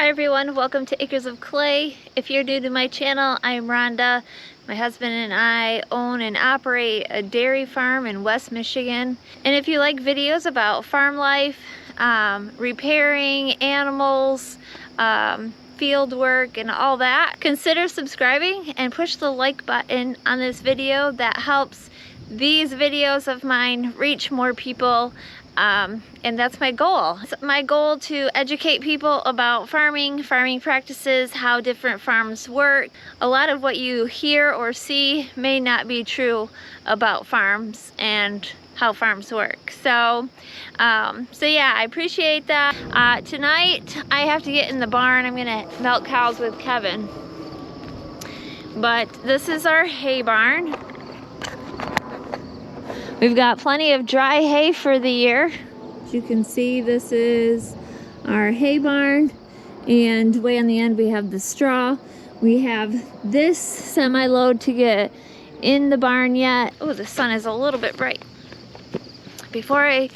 Hi everyone, welcome to Acres of Clay. If you're new to my channel, I'm Rhonda. My husband and I own and operate a dairy farm in West Michigan. And if you like videos about farm life, repairing animals, field work and all that, consider subscribing and push the like button on this video. That helps these videos of mine reach more people. And that's my goal. It's my goal to educate people about farming practices, how different farms work. A lot of what you hear or see may not be true about farms and how farms work. So yeah, I appreciate that. Tonight I have to get in the barn. I'm gonna milk cows with Kevin. But this is our hay barn. We've got plenty of dry hay for the year. As you can see, this is our hay barn, and way on the end we have the straw. We have this semi-load to get in the barn yet. Oh, the sun is a little bit bright. Before I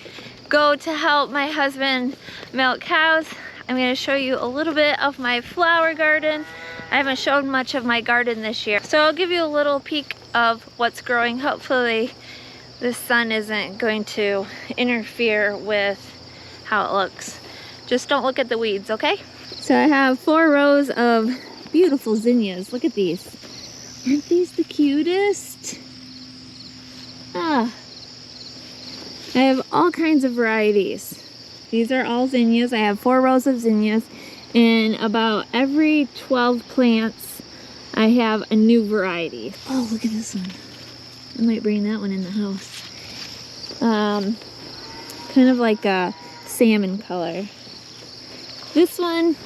go to help my husband milk cows, I'm going to show you a little bit of my flower garden. I haven't shown much of my garden this year, so I'll give you a little peek of what's growing. Hopefully the sun isn't going to interfere with how it looks. Just don't look at the weeds, okay? So I have 4 rows of beautiful zinnias. Look at these. Aren't these the cutest? I have all kinds of varieties. These are all zinnias. I have 4 rows of zinnias, and about every 12 plants I have a new variety. Oh, look at this one. I might bring that one in the house. Kind of like a salmon color. This one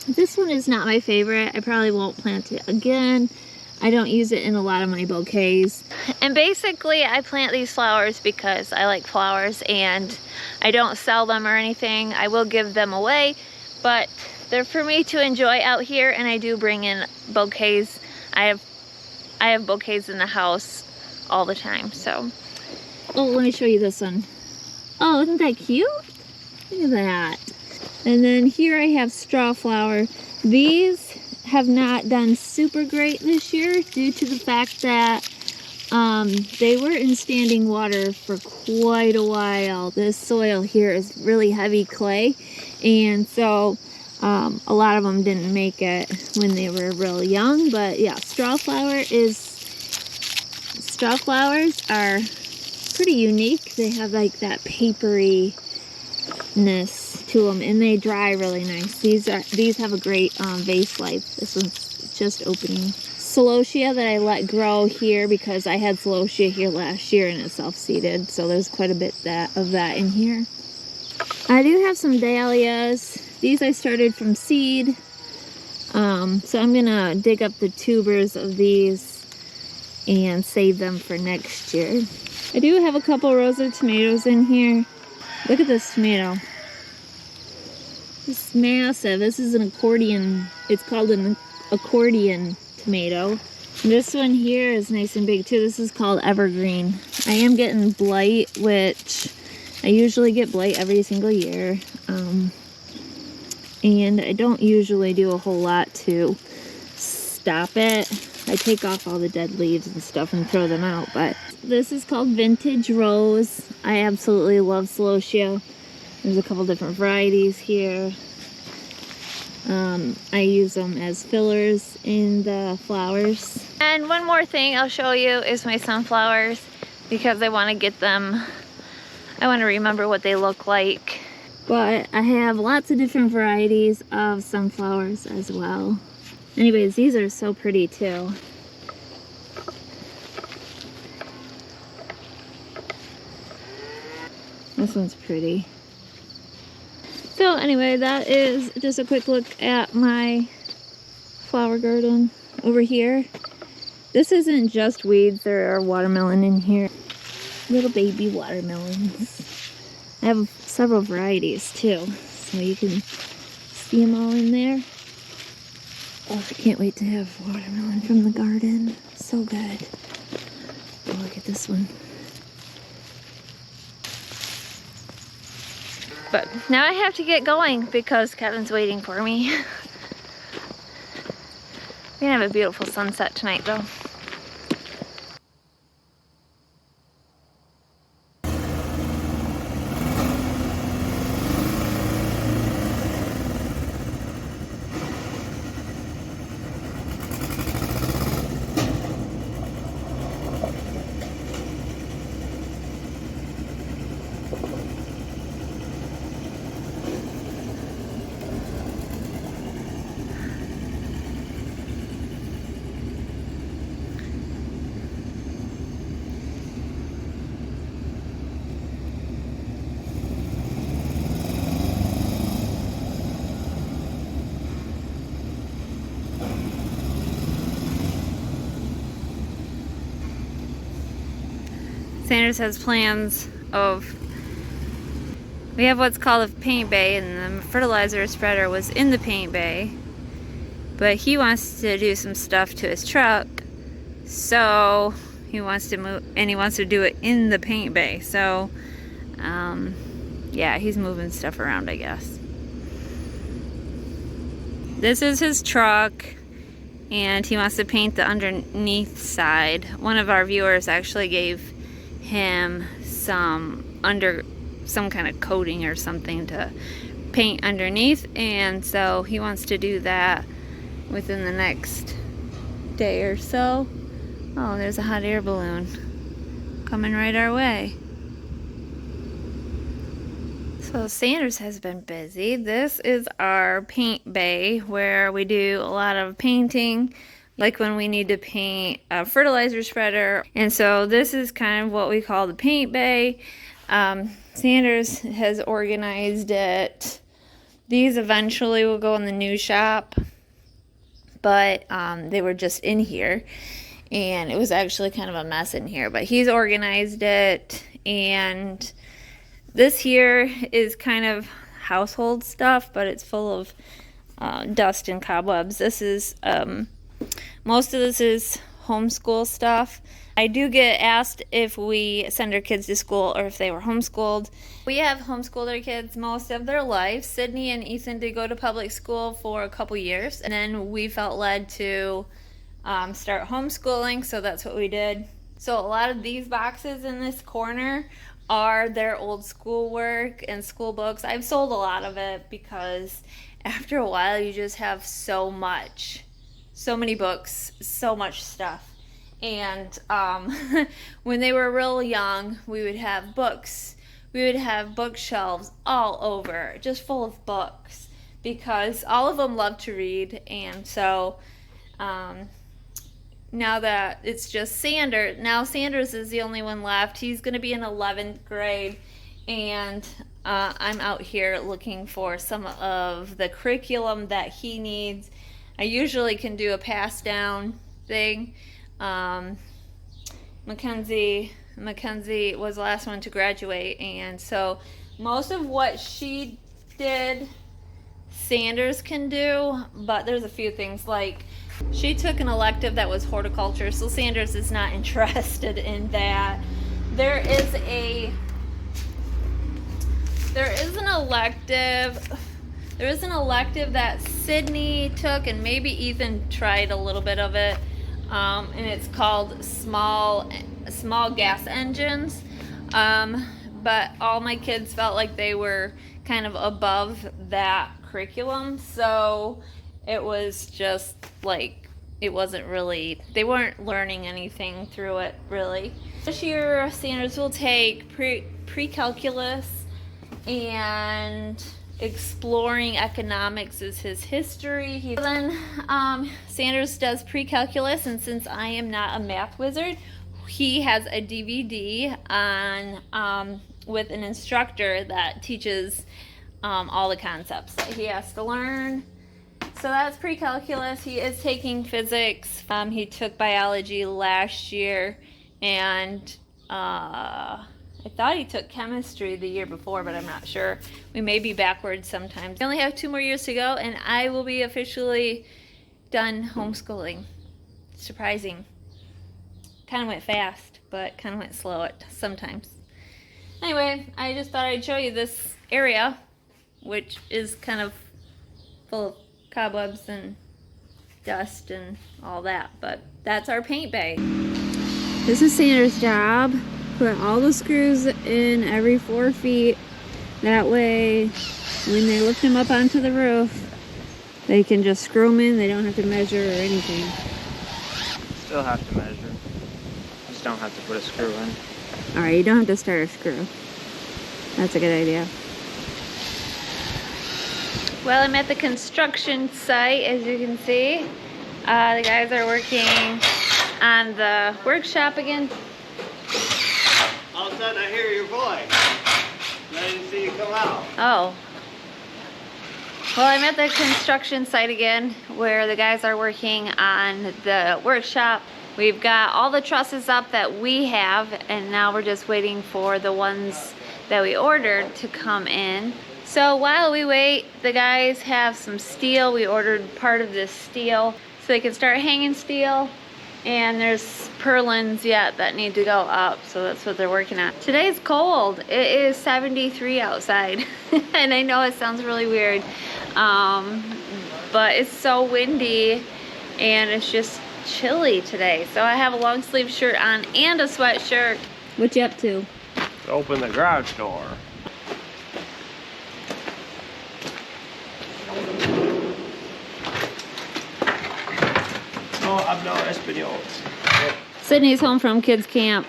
is not my favorite. I probably won't plant it again. I don't use it in a lot of my bouquets. And basically I plant these flowers because I like flowers, and I don't sell them or anything. I will give them away, but they're for me to enjoy out here, and I do bring in bouquets. I have bouquets in the house all the time. So, oh, let me show you this one. Oh, isn't that cute? Look at that. And then here I have straw flower. These have not done super great this year due to the fact that they were in standing water for quite a while. This soil here is really heavy clay, and so a lot of them didn't make it when they were real young. But yeah, straw flowers are pretty unique. They have like that paperyness to them, and they dry really nice. These have a great vase life. This one's just opening. Celosia that I let grow here because I had celosia here last year and it self-seeded, so there's quite a bit of that in here. I do have some dahlias. These I started from seed, so I'm gonna dig up the tubers of these and save them for next year. I do have a couple rows of tomatoes in here. Look at this tomato. It's massive. This is an accordion. It's called an accordion tomato. And this one here is nice and big too. This is called evergreen. I am getting blight, which I usually get blight every single year. And I don't usually do a whole lot to stop it. I take off all the dead leaves and stuff and throw them out. But this is called Vintage Rose. I absolutely love celosia. There's a couple different varieties here. I use them as fillers in the flowers. And one more thing I'll show you is my sunflowers, because I want to get them, I want to remember what they look like. But I have lots of different varieties of sunflowers as well. Anyways, these are so pretty too. This one's pretty. So anyway, that is just a quick look at my flower garden over here. This isn't just weeds, there are watermelon in here. Little baby watermelons. I have several varieties too, so you can see them all in there. Oh, I can't wait to have watermelon from the garden. So good. Oh, look at this one. But now I have to get going because Kevin's waiting for me. We're gonna have a beautiful sunset tonight though. Sanders has plans of, we have what's called a paint bay, and the fertilizer spreader was in the paint bay, but he wants to do some stuff to his truck, so he wants to move, and he wants to do it in the paint bay. So yeah, he's moving stuff around, I guess. This is his truck, and he wants to paint the underneath side. One of our viewers actually gave him some kind of coating or something to paint underneath, and so he wants to do that within the next day or so. Oh, there's a hot air balloon coming right our way. So Sanders has been busy. This is our paint bay where we do a lot of painting, like when we need to paint a fertilizer spreader. And so this is kind of what we call the paint bay. Sanders has organized it. These eventually will go in the new shop, but they were just in here, and it was actually kind of a mess in here, but he's organized it. And this here is kind of household stuff, but it's full of dust and cobwebs. This is most of this is homeschool stuff. I do get asked if we send our kids to school or if they were homeschooled. We have homeschooled our kids most of their life. Sydney and Ethan did go to public school for a couple years, and then we felt led to start homeschooling, so that's what we did. So a lot of these boxes in this corner are their old schoolwork and school books. I've sold a lot of it because after a while you just have so many books, so much stuff. And when they were real young, we would have books. We would have bookshelves all over, just full of books, because all of them love to read. And so now that it's just Sanders, now Sanders is the only one left. He's going to be in 11th grade, and I'm out here looking for some of the curriculum that he needs. I usually can do a pass down thing. Mackenzie was the last one to graduate, and so most of what she did Sanders can do, but there's a few things, like she took an elective that was horticulture, so Sanders is not interested in that. There is an elective that Sydney took, and maybe Ethan tried a little bit of it, and it's called small gas engines, but all my kids felt like they were kind of above that curriculum, so it was just like, it wasn't really, they weren't learning anything through it really. This year Sanders will take pre-calculus, and exploring economics is his history. Then Sanders does pre-calculus, and since I am not a math wizard, he has a DVD on with an instructor that teaches all the concepts that he has to learn. So that's pre-calculus. He is taking physics. He took biology last year, and I thought he took chemistry the year before, but I'm not sure. We may be backwards sometimes. I only have 2 more years to go, and I will be officially done homeschooling. Surprising. Kind of went fast, but kind of went slow at sometimes. Anyway, I just thought I'd show you this area which is kind of full of cobwebs and dust and all that, but that's our paint bay. This is Sandra's job. Put all the screws in every 4 feet. That way, when they lift them up onto the roof, they can just screw them in. They don't have to measure or anything. Still have to measure. Just don't have to put a screw in. Alright, you don't have to start a screw. That's a good idea. Well, I'm at the construction site, as you can see. The guys are working on the workshop again. All of a sudden I hear your voice. I didn't see you come out. Oh. Well, I'm at the construction site again, where the guys are working on the workshop. We've got all the trusses up that we have, and now we're just waiting for the ones that we ordered to come in. So while we wait, the guys have some steel. We ordered part of this steel so they can start hanging steel. And there's purlins yet that need to go up, so that's what they're working on. Today's cold. It is 73 outside. And I know it sounds really weird, but it's so windy and it's just chilly today. So I have a long sleeve shirt on and a sweatshirt. What you up to? Open the garage door. No hablo español. Sydney's home from kids camp.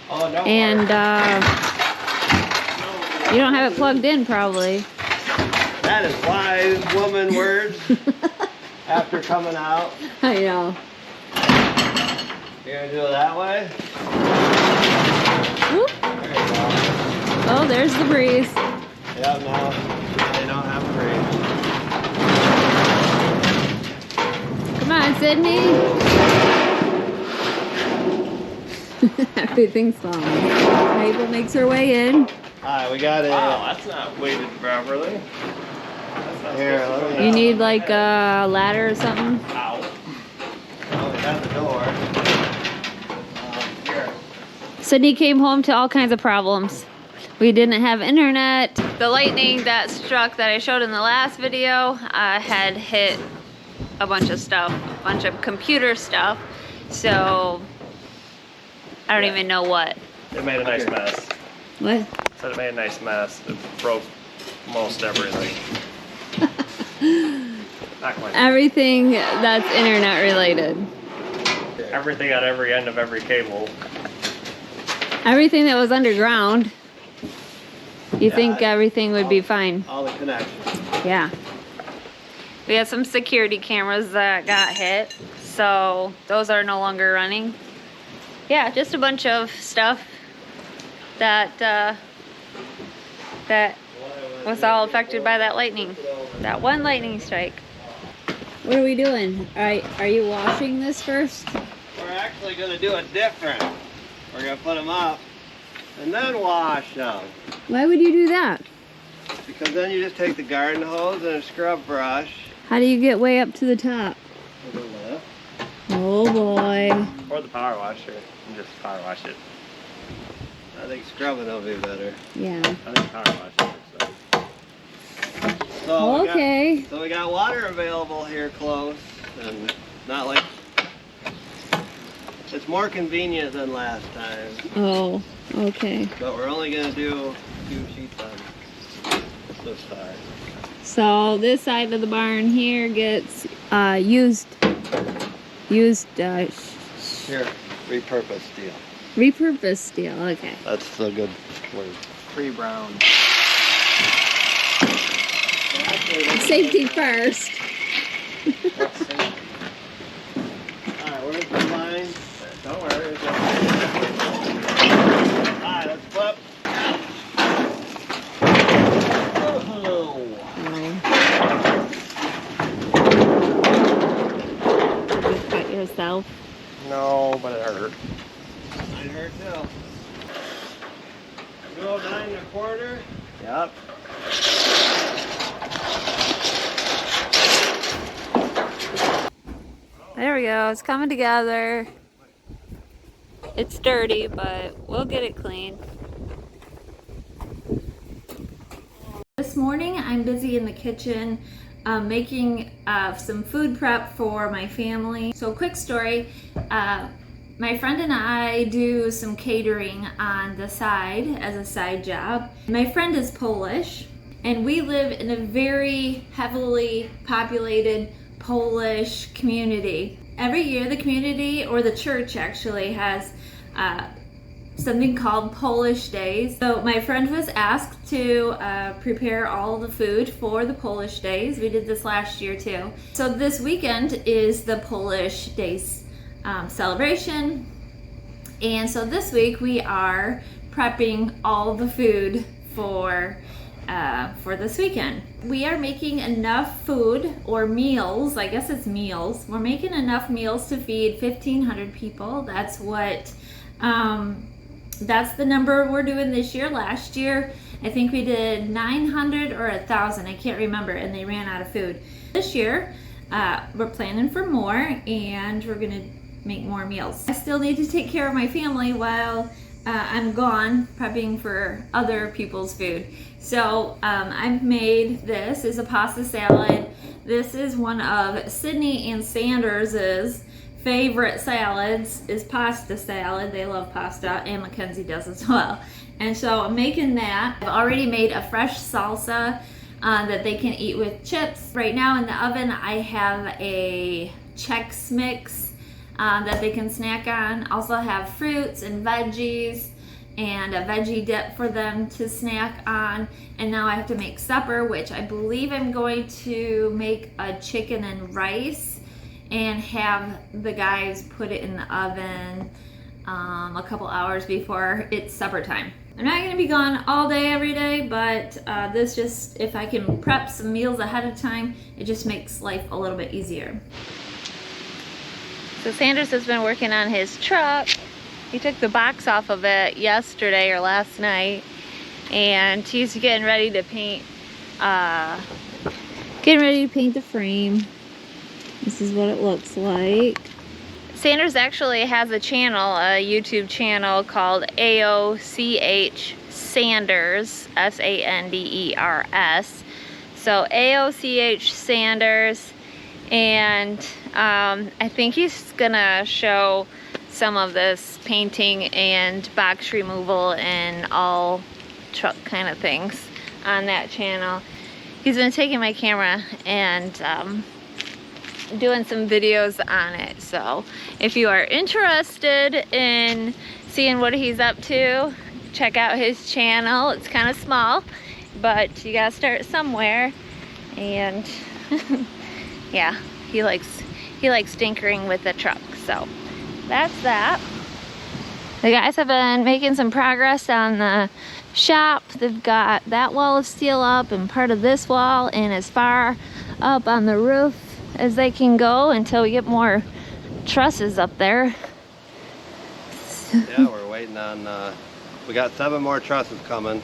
Oh, no. And you don't have it plugged in probably. That is wise woman words after coming out. I know. You're gonna do it that way? Whoop. There you go. Oh, there's the breeze. Yeah, no, they don't have a breeze. Come on, Sydney. Everything's falling. Mabel makes her way in. Alright, we got it. Wow, that's not weighted properly. Here, let me You need like a ladder or something? Ow. Oh, we got the door. Here. Sydney came home to all kinds of problems. We didn't have internet. The lightning that struck that I showed in the last video had hit a bunch of stuff, a bunch of computer stuff. So I don't even know what. It made a nice mess. What? Said it made a nice mess. It broke most everything. Not quite. Everything that's internet related. Everything at every end of every cable. Everything that was underground. You think everything would be fine? All the connections. Yeah. We had some security cameras that got hit, so those are no longer running. Yeah, just a bunch of stuff that that was all affected by that lightning. That one lightning strike. What are we doing? Are you washing this first? We're actually going to do it different. We're going to put them up and then wash them. Why would you do that? Because then you just take the garden hose and a scrub brush. How do you get way up to the top? To the left. Oh boy. Or the power washer. And just power wash it. I think scrubbing will be better. Yeah. I think power wash it. So Okay. We got water available here close, and not like it's more convenient than last time. Oh, okay. But we're only gonna do a few sheets on this side. So this side of the barn here gets used Here, repurposed steel. repurposed steel. Okay. That's the good word. Pre-brown. Safety first. Alright, where's the line? Don't worry. It's Alright, let's flip. Oh. You cut yourself. No, but it hurt. Mine hurt too. Go 9 1/4. Yep. There we go. It's coming together. It's dirty, but we'll get it clean. This this morning I'm busy in the kitchen making some food prep for my family. So quick story, my friend and I do some catering on the side as a side job. My friend is Polish and we live in a very heavily populated Polish community. Every year the community, or the church actually, has something called Polish Days. So my friend was asked to prepare all the food for the Polish Days. We did this last year too. So this weekend is the Polish Days celebration. And so this week we are prepping all the food for this weekend. We are making enough food, or meals, I guess it's meals. We're making enough meals to feed 1,500 people. That's what, that's the number we're doing this year. Last year, I think we did 900 or 1,000, I can't remember, and they ran out of food. This year, we're planning for more, and we're gonna make more meals. I still need to take care of my family while I'm gone prepping for other people's food. So I've made, this is a pasta salad. This is one of Sydney and Sanders's favorite salads, is pasta salad. They love pasta, and Mackenzie does as well. And so I'm making that. I've already made a fresh salsa that they can eat with chips. Right now in the oven I have a Chex Mix that they can snack on. Also have fruits and veggies and a veggie dip for them to snack on. And now I have to make supper, which I believe I'm going to make a chicken and rice and have the guys put it in the oven a couple hours before it's supper time. I'm not gonna be gone all day every day, but this just, if I can prep some meals ahead of time, it just makes life a little bit easier. So Sanders has been working on his truck. He took the box off of it yesterday or last night, and he's getting ready to paint the frame. This is what it looks like. Sanders actually has a channel, a YouTube channel called AOCH Sanders, S-A-N-D-E-R-S. So AOCH Sanders, and I think he's gonna show some of this painting and box removal and all truck kind of things on that channel. He's been taking my camera and doing some videos on it. So if you are interested in seeing what he's up to, check out his channel. It's kind of small, but you gotta start somewhere. And yeah, he likes tinkering with the truck. So that's that. The guys have been making some progress on the shop. They've got that wall of steel up and part of this wall, and as far up on the roof as they can go until we get more trusses up there. Yeah, we're waiting on, we got 7 more trusses coming,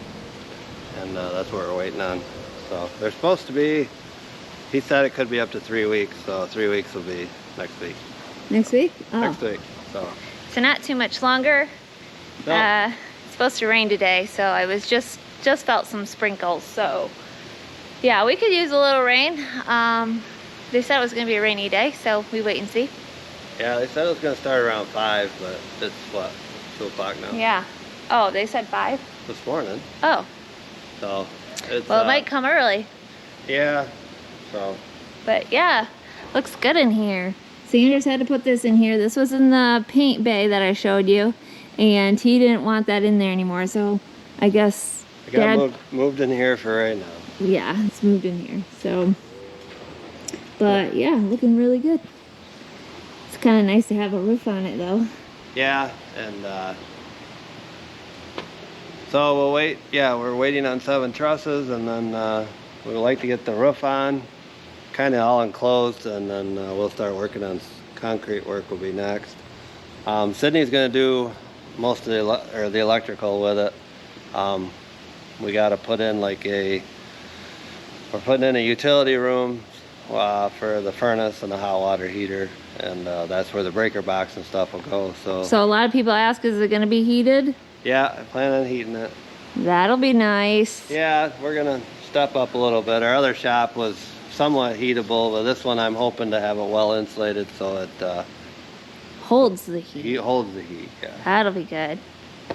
and that's what we're waiting on. So they're supposed to be, he said it could be up to 3 weeks, so 3 weeks will be next week. Next week? Oh. Next week. So not too much longer. no. It's supposed to rain today, so I was just felt some sprinkles. So yeah, we could use a little rain. They said it was going to be a rainy day, so we wait and see. Yeah, they said it was going to start around 5, but it's what, 2 o'clock now? Yeah. Oh, they said 5? This morning. Oh. So it's, well, it might come early. Yeah. So. But yeah, looks good in here. Sanders had to put this in here. This was in the paint bay that I showed you, and he didn't want that in there anymore, so I guess I got moved in here for right now. Yeah, it's moved in here. So, but yeah, looking really good. It's kind of nice to have a roof on it though. Yeah, and so we'll wait. Yeah, we're waiting on 7 trusses, and then we'd like to get the roof on, kind of all enclosed, and then we'll start working on concrete work. Will be next. Sydney's going to do most of the electrical with it. We got to put in like we're putting in a utility room for the furnace and the hot water heater, and that's where the breaker box and stuff will go. So a lot of people ask, is it going to be heated? Yeah, I plan on heating it. That'll be nice. Yeah, we're gonna step up a little bit. Our other shop was somewhat heatable, but this one I'm hoping to have it well insulated so it Holds the heat. holds the heat. Yeah. That'll be good.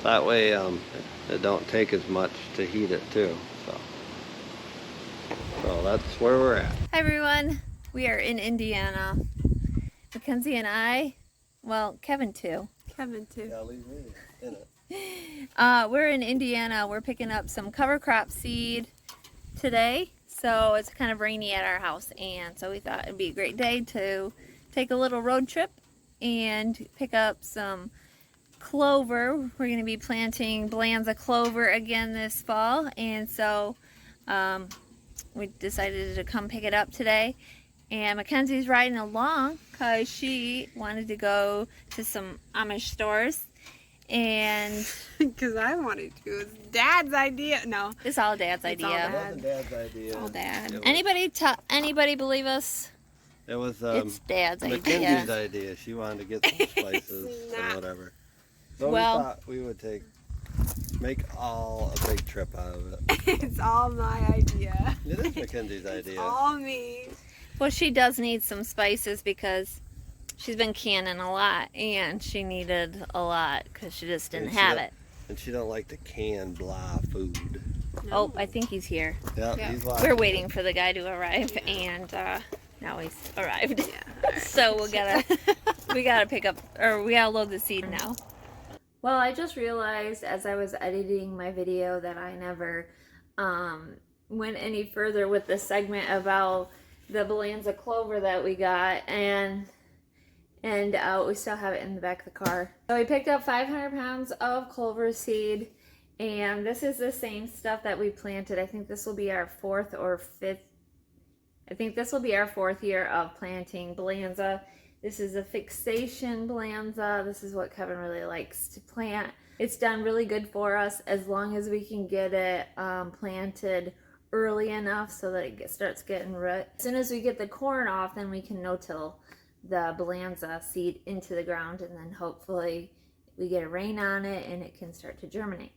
That way, it don't take as much to heat it too. So that's where we're at. Hi everyone. We are in Indiana. Mackenzie and I, well, Kevin too. Yeah, leave me in it. We're in Indiana. We're picking up some cover crop seed today. So it's kind of rainy at our house, and so we thought it'd be a great day to take a little road trip and pick up some clover. We're going to be planting Balanza clover again this fall, and so we decided to come pick it up today. And Mackenzie's riding along because she wanted to go to some Amish stores. And because I wanted to. It's Dad's idea. No, it's all Dad's idea. It wasn't Dad's idea. It's all Dad. It was, Anybody believe us? It was It's Dad's Mackenzie's idea. idea. She wanted to get some spices and whatever. So Well- we thought we would make all a big trip out of it. it's all my idea. It is Mackenzie's idea. It's all me. Well, she does need some spices because she's been canning a lot, and she needed a lot because she just didn't have it. And she don't like the canned blah food. Oh, I think he's here. Yeah, Yeah. he's We're waiting for the guy to arrive, and now he's arrived. Yeah. So we gotta pick up, or we gotta load the seed now. Well, I just realized as I was editing my video that I never went any further with the segment about the Balanza clover that we got, and we still have it in the back of the car. So we picked up 500 pounds of clover seed, and this is the same stuff that we planted. I think this will be our fourth year of planting Balanza. This is a fixation Balanza. This is what Kevin really likes to plant. It's done really good for us as long as we can get it planted early enough so that it starts getting root. As soon as we get the corn off, then we can no-till the Balanza seed into the ground, and then hopefully we get a rain on it and it can start to germinate.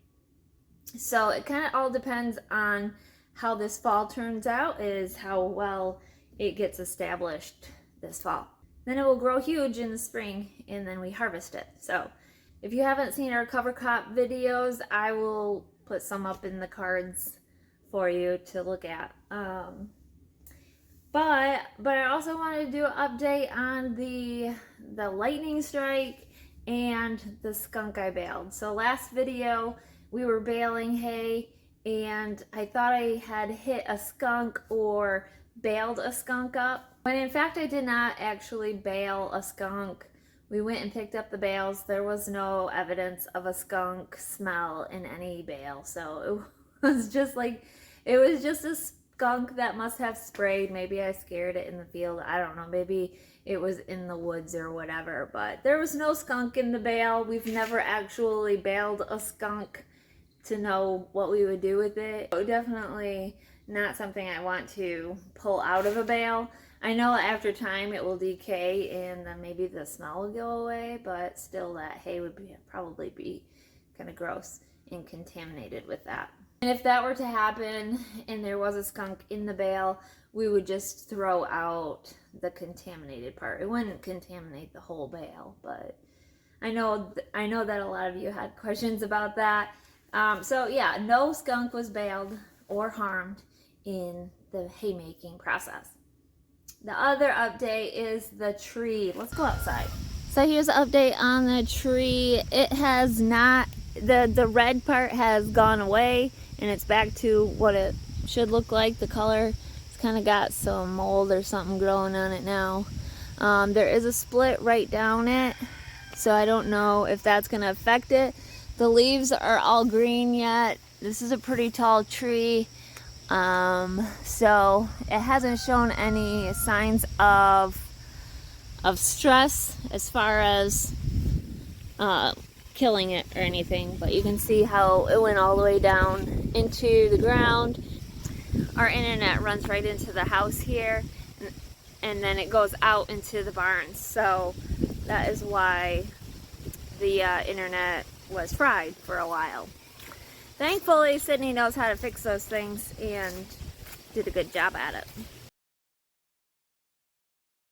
So it kind of all depends on how this fall turns out, is how well it gets established this fall. Then it will grow huge in the spring, and then we harvest it. So if you haven't seen our cover crop videos, I will put some up in the cards for you to look at. But I also wanted to do an update on the lightning strike and the skunk I baled. So last video we were baling hay, and I thought I had hit a skunk or baled a skunk up, when in fact I did not actually bale a skunk. We went and picked up the bales. There was no evidence of a skunk smell in any bale, so it was just a skunk that must have sprayed. Maybe I scared it in the field. I don't know. Maybe it was in the woods or whatever. But there was no skunk in the bale. We've never actually baled a skunk to know what we would do with it. So definitely not something I want to pull out of a bale. I know after time it will decay and then maybe the smell will go away, but still that hay would probably be kind of gross and contaminated with that. And if that were to happen and there was a skunk in the bale, we would just throw out the contaminated part. It wouldn't contaminate the whole bale, but I know that a lot of you had questions about that. So yeah, no skunk was baled or harmed in the haymaking process. The other update is the tree. Let's go outside. So here's an update on the tree. It has not, the red part has gone away, and it's back to what it should look like. The color, it's kind of got some mold or something growing on it now. There is a split right down it, so I don't know if that's going to affect it. The leaves are all green yet. This is a pretty tall tree, so it hasn't shown any signs of stress as far as killing it or anything, but you can see how it went all the way down into the ground. Our internet runs right into the house here, and then it goes out into the barns, so that is why the internet was fried for a while. Thankfully, Sydney knows how to fix those things, and did a good job at it.